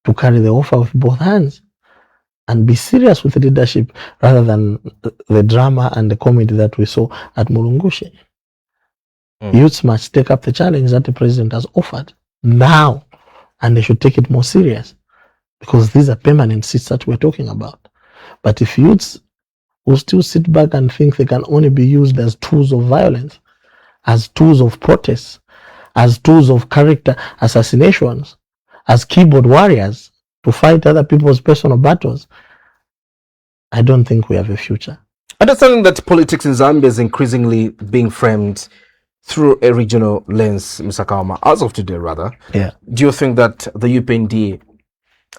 S16: to carry the offer with both hands and be serious with the leadership rather than the drama and the comedy that we saw at Mulungushi. Youths must take up the challenge that the president has offered now, and they should take it more serious because these are permanent seats that we're talking about. But if youths will still sit back and think they can only be used as tools of violence, as tools of protest, as tools of character assassinations, as keyboard warriors to fight other people's personal battles, I don't think we have a future.
S15: Understanding that politics in Zambia is increasingly being framed through a regional lens, Mr. Kaoma, as of today rather, do you think that the UPND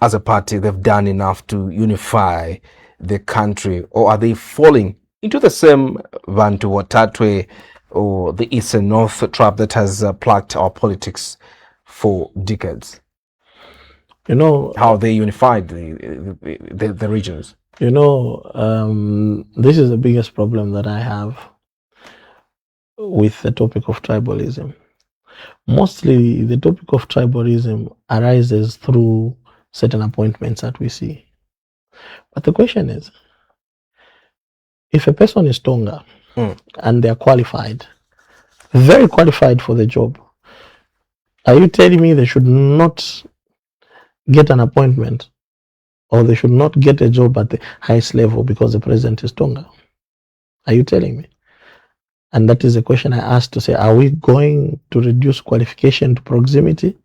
S15: as a party, they've done enough to unify the country, or are they falling into the same Bantu or Tatwe or the East and North trap that has plagued our politics for decades? How they unified the regions.
S16: This is the biggest problem that I have with the topic of tribalism. Mostly the topic of tribalism arises through certain appointments that we see. But the question is, if a person is Tonga and they are qualified, very qualified for the job, are you telling me they should not get an appointment or they should not get a job at the highest level because the president is Tonga? Are you telling me? And that is a question I asked to say, are we going to reduce qualification to proximity?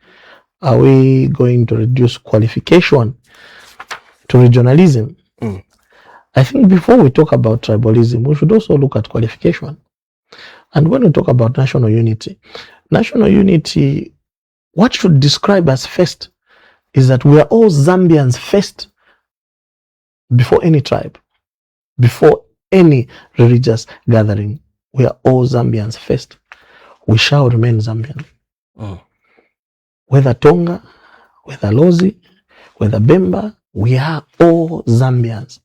S16: Are we going to reduce qualification to regionalism? I think before we talk about tribalism, we should also look at qualification. And when we talk about national unity, what should describe us first is that we are all Zambians first, before any tribe, before any religious gathering. We are all Zambians first. We shall remain Zambian. Whether Tonga, whether Lozi, whether Bemba, we are all Zambians.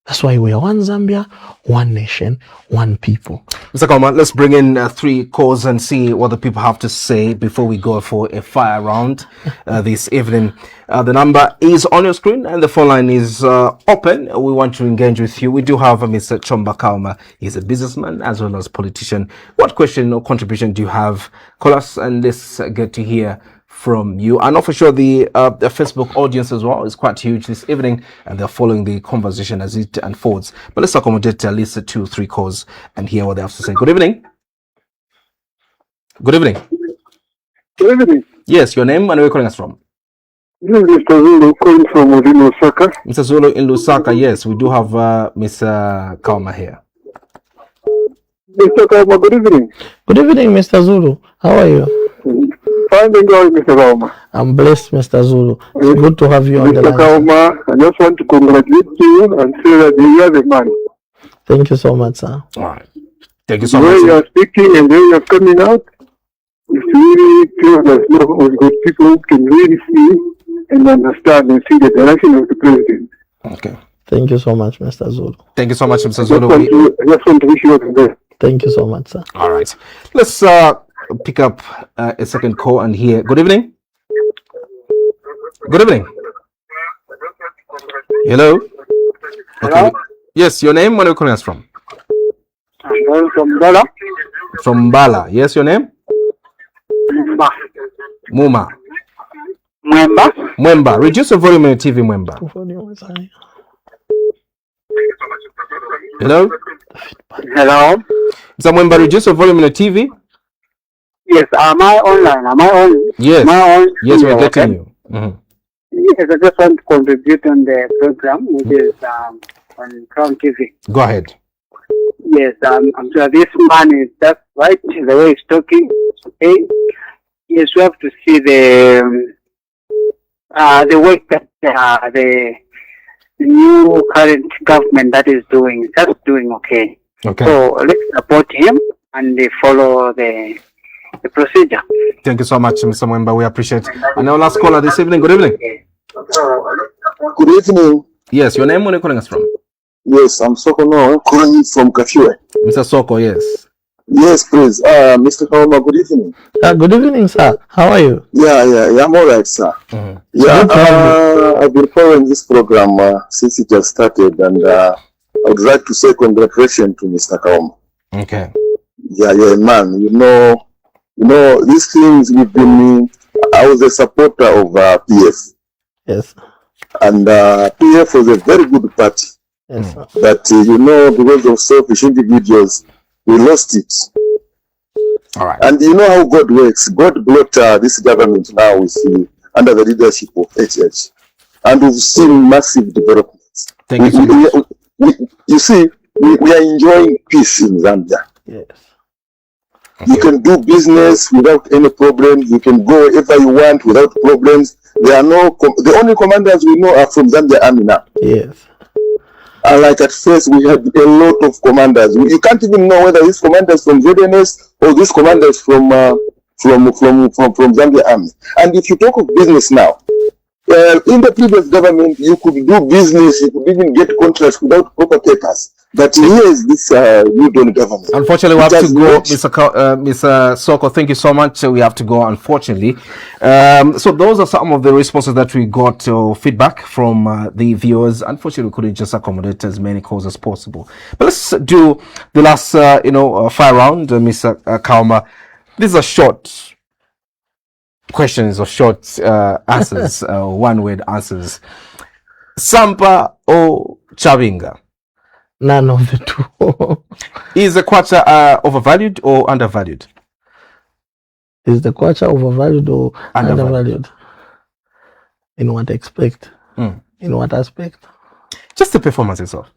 S16: That's why we are one Zambia, one nation, one people.
S15: Mr. Kaoma, let's bring in 3 calls and see what the people have to say before we go for a fire round this evening. The number is on your screen and the phone line is open. We want to engage with you. We do have Mr. Chomba Kaoma. He's a businessman as well as politician. What question or contribution do you have? Call us and let's get to hear from you. I know for sure the Facebook audience as well is quite huge this evening, and they're following the conversation as it unfolds. But let's accommodate at least 2 or 3 calls and hear what they have to say. Good evening. Good evening.
S17: Good evening.
S15: Yes, your name and where are you calling us from?
S17: This is Mr. Zulu calling from Lusaka.
S15: Mr. Zulu in Lusaka, yes, we do have Mr. Kaoma here.
S17: Mr. Kaoma, good evening.
S16: Good evening, Mr. Zulu. How are you?
S17: Fine and good, Mr. Kaoma.
S16: I'm blessed, Mr. Zulu. It's good to have you on the
S17: Mr.
S16: line.
S17: Kaoma, I just want to congratulate you and say that you are the man.
S16: Thank you so much, sir.
S15: All right. Thank you so
S17: The way
S15: much.
S17: you are speaking and the way you are coming out, it's really clear that good people can really see and understand and see the direction of the president.
S15: Okay.
S16: Thank you so much, Mr. Zulu.
S15: Thank you so much, Mr.
S17: I
S15: Zulu.
S17: just want to wish you all the best.
S16: Thank you so much, sir.
S15: All right. Let's pick up a second call and hear. Good evening. Good evening. Hello. Okay. Yes, your name? Where are you calling us from?
S17: I'm from Bala.
S15: From Bala. Yes, your name?
S17: Mwemba.
S15: Muma.
S17: Mwemba.
S15: Mwemba. Reduce the volume on your TV, Mwemba. Hello?
S17: Hello.
S15: Mr. Mwemba, reduce the volume on your TV.
S17: Yes, am I online? Am I on?
S15: Yes.
S17: Am I on?
S15: Yes, we're getting
S17: Okay.
S15: you. Mhm.
S17: Yes, I just want to contribute on the program, which is on Crown TV.
S15: Go ahead.
S17: Yes, I'm sure this man is just right, the way he's talking. Okay. Yes, we have to see the work that the new current government that is doing, just doing okay.
S15: Okay.
S17: So let's support him and follow the procedure.
S15: Thank you so much, Mr. Mwemba. We appreciate it. And our last caller this evening. Good evening.
S18: Good evening.
S15: Yes, your name? Where are you calling us from?
S18: Yes, I'm Soko no, calling from Kafue.
S15: Mr. Soko, yes.
S18: Yes, please. Mr. Kaoma, good evening.
S16: Good evening, sir. How are you?
S18: Yeah, I'm all right, sir. Yeah, I've been following this program since it has started, and I would like to say congratulations to Mr. Kaoma.
S15: Okay.
S18: Yeah, man. You know, these things we've been. I was a supporter of PF.
S16: Yes.
S18: And PF was a very good party.
S16: Yes.
S18: But because of selfish individuals, we lost it.
S15: All right.
S18: And you know how God works. God brought this government now with under the leadership of HH, and we've seen massive developments.
S15: Thank you so much.
S18: You see, we are enjoying peace in Zambia.
S16: Yes.
S18: You can do business without any problems. You can go wherever you want without problems. There are the only commanders we know are from Zambia Army now.
S16: Yes.
S18: Like at first, we had a lot of commanders. You can't even know whether these commanders from ZNS or these commanders from Zambia Army. And if you talk of business now, in the previous government, you could do business, you could even get contracts without proper papers. But here is this new government.
S15: Unfortunately, we have to go, Mr. Soko. Thank you so much. We have to go, unfortunately. So those are some of the responses that we got feedback from the viewers. Unfortunately, we couldn't just accommodate as many calls as possible. But let's do the last, fire round, Mr. Kaoma. These are short questions or short answers, one-word answers. Sampa or Chavinga?
S16: None of the two.
S15: Is the kwacha overvalued or undervalued?
S16: Is the kwacha overvalued or undervalued? In what aspect? In what aspect?
S15: Just the performance itself.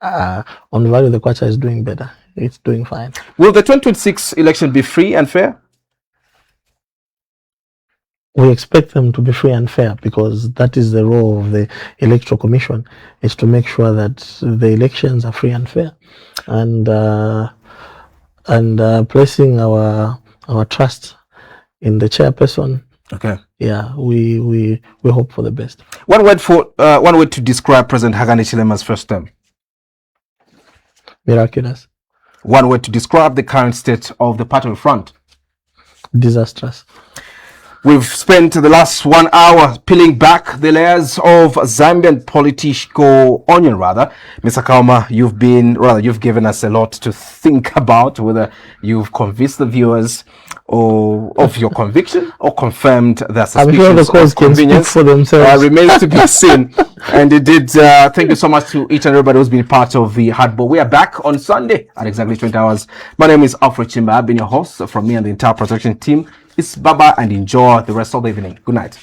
S16: On value, the kwacha is doing better. It's doing fine.
S15: Will the 2026 election be free and fair?
S16: we expect them to be free and fair, because that is the role of the Electoral Commission, is to make sure that the elections are free and fair, and placing our trust in the chairperson.
S15: Okay.
S16: Yeah, we hope for the best.
S15: One word to describe President Hakainde Hichilema's first term.
S16: Miraculous.
S15: One word to describe the current state of the party front.
S16: Disastrous.
S15: We've spent the last 1 hour peeling back the layers of Zambian political onion, rather. Mr. Kaoma, you've given us a lot to think about, whether you've convinced the viewers of your conviction or confirmed their suspicions.
S16: I'm sure the cause can speak for themselves.
S15: Remains to be seen. And indeed, thank you so much to each and everybody who's been part of the Hardball. We are back on Sunday at exactly 20 hours. My name is Alfred Chimba. I've been your host. From me and the entire production team, it's Baba, and enjoy the rest of the evening. Good night.